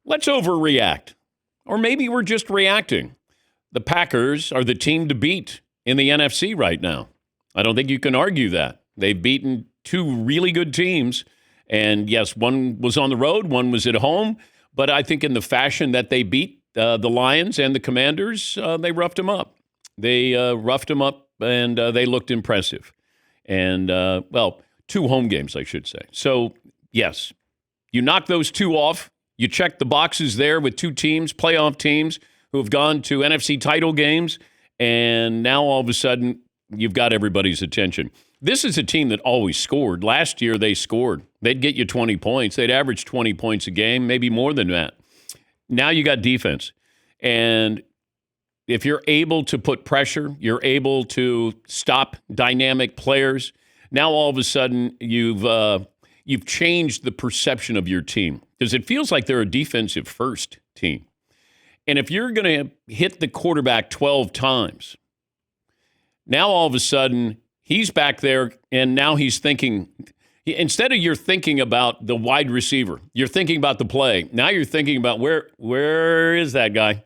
let's overreact. Or maybe we're just reacting. The Packers are the team to beat in the NFC right now. I don't think you can argue that. They've beaten two really good teams. And yes, one was on the road, one was at home. But I think in the fashion that they beat the Lions and the Commanders, they roughed them up. They roughed them up, and they looked impressive. And, two home games, I should say. So, yes, you knock those two off. You check the boxes there with two teams, playoff teams, who have gone to NFC title games, and now all of a sudden you've got everybody's attention. This is a team that always scored. Last year they scored. They'd get you 20 points. They'd average 20 points a game, maybe more than that. Now you got defense. And if you're able to put pressure, you're able to stop dynamic players, now all of a sudden you've changed the perception of your team because it feels like they're a defensive first team. And if you're going to hit the quarterback 12 times, now all of a sudden he's back there and now he's thinking, instead of you're thinking about the wide receiver, you're thinking about the play. Now you're thinking about where is that guy?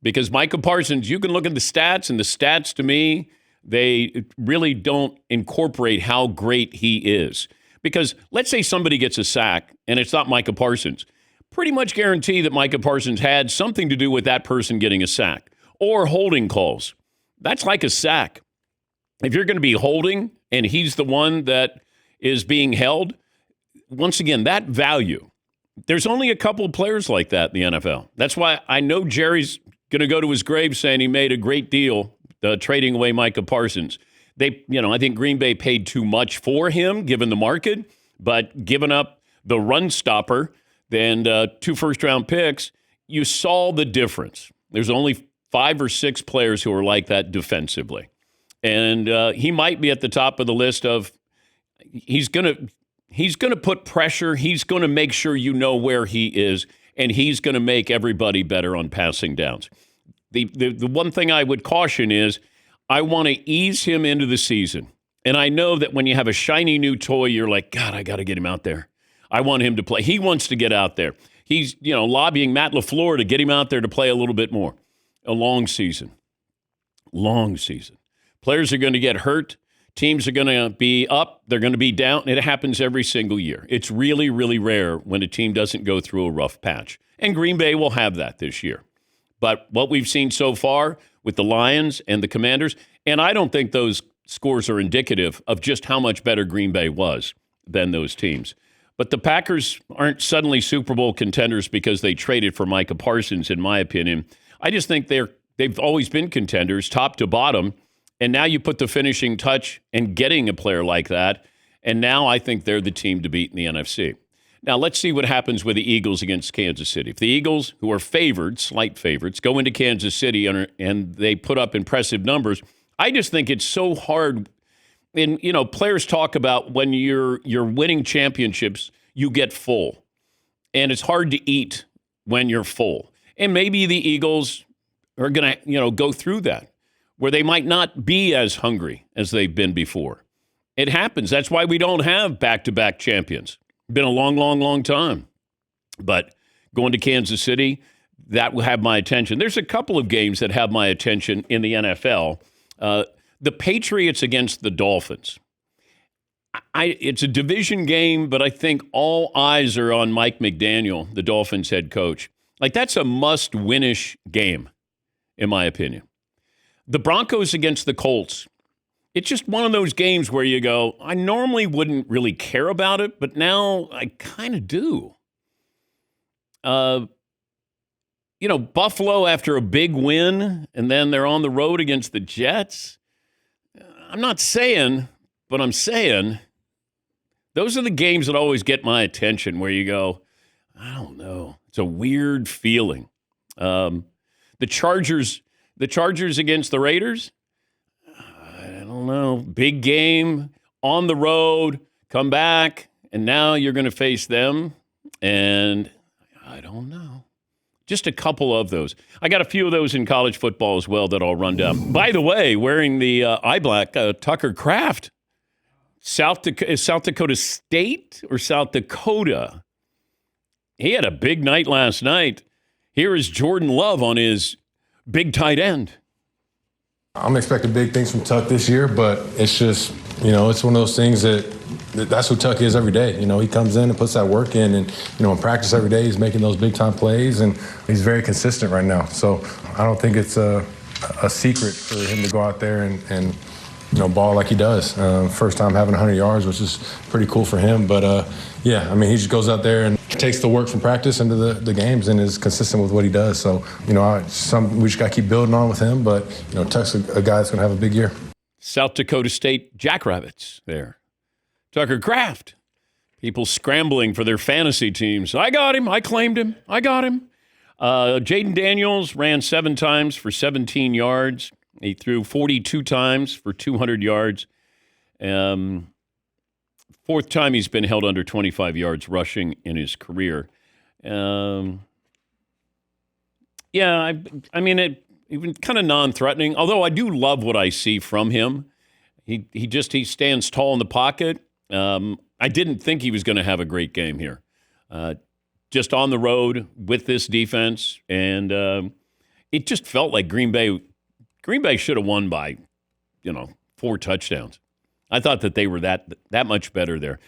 Because Micah Parsons, you can look at the stats, and the stats to me, they really don't incorporate how great he is. Because let's say somebody gets a sack and it's not Micah Parsons. Pretty much guarantee that Micah Parsons had something to do with that person getting a sack or holding calls. That's like a sack. If you're going to be holding and he's the one that is being held, once again, that value. There's only a couple of players like that in the NFL. That's why I know Jerry's going to go to his grave saying he made a great deal trading away Micah Parsons. I think Green Bay paid too much for him given the market, but giving up the run stopper and 2 first-round picks, you saw the difference. There's only 5 or 6 players who are like that defensively. And he might be at the top of the list of he's going to put pressure. He's going to make sure you know where he is, and he's going to make everybody better on passing downs. The one thing I would caution is I want to ease him into the season. And I know that when you have a shiny new toy, you're like, God, I got to get him out there. I want him to play. He wants to get out there. He's, lobbying Matt LaFleur to get him out there to play a little bit more. A long season. Long season. Players are going to get hurt. Teams are going to be up. They're going to be down. It happens every single year. It's really, really rare when a team doesn't go through a rough patch. And Green Bay will have that this year. But what we've seen so far with the Lions and the Commanders, and I don't think those scores are indicative of just how much better Green Bay was than those teams. But the Packers aren't suddenly Super Bowl contenders because they traded for Micah Parsons, in my opinion. I just think they've always been contenders, top to bottom. And now you put the finishing touch in getting a player like that. And now I think they're the team to beat in the NFC. Now, let's see what happens with the Eagles against Kansas City. If the Eagles, who are favored, slight favorites, go into Kansas City and they put up impressive numbers, I just think it's so hard. And, players talk about when you're winning championships, you get full. And it's hard to eat when you're full. And maybe the Eagles are going to, go through that, where they might not be as hungry as they've been before. It happens. That's why we don't have back-to-back champions. Been a long, long, long time. But going to Kansas City, that will have my attention. There's a couple of games that have my attention in the NFL. The Patriots against the Dolphins. It's a division game, but I think all eyes are on Mike McDaniel, the Dolphins head coach. Like, that's a must-winish game, in my opinion. The Broncos against the Colts. It's just one of those games where you go, I normally wouldn't really care about it, but now I kind of do. Buffalo after a big win, and then they're on the road against the Jets. I'm not saying, but I'm saying those are the games that always get my attention where you go, I don't know. It's a weird feeling. The Chargers against the Raiders. I don't know. Big game on the road, come back, and now you're going to face them. And I don't know. Just a couple of those. I got a few of those in college football as well that I'll run down. By the way, wearing the eye black, Tucker Kraft. South Dakota State or South Dakota? he had a big night last night. Here is Jordan Love on his big tight end. I'm expecting big things from Tuck this year, but it's just, it's one of those things that's who Tuck is every day. He comes in and puts that work in, and, in practice every day he's making those big-time plays, and he's very consistent right now. So I don't think it's a secret for him to go out there and ball like he does. First time having 100 yards, which is pretty cool for him. But, he just goes out there and takes the work from practice into the games and is consistent with what he does. So, we just got to keep building on with him. But, Tuck's a guy that's going to have a big year. South Dakota State Jackrabbits there. Tucker Kraft. People scrambling for their fantasy teams. I got him. I claimed him. I got him. Jaden Daniels ran 7 times for 17 yards. He threw 42 times for 200 yards. Fourth time he's been held under 25 yards rushing in his career. Even kind of non-threatening, although I do love what I see from him. He stands tall in the pocket. I didn't think he was going to have a great game here. Just on the road with this defense, and it just felt like Green Bay should have won by, 4 touchdowns. I thought that they were that much better there.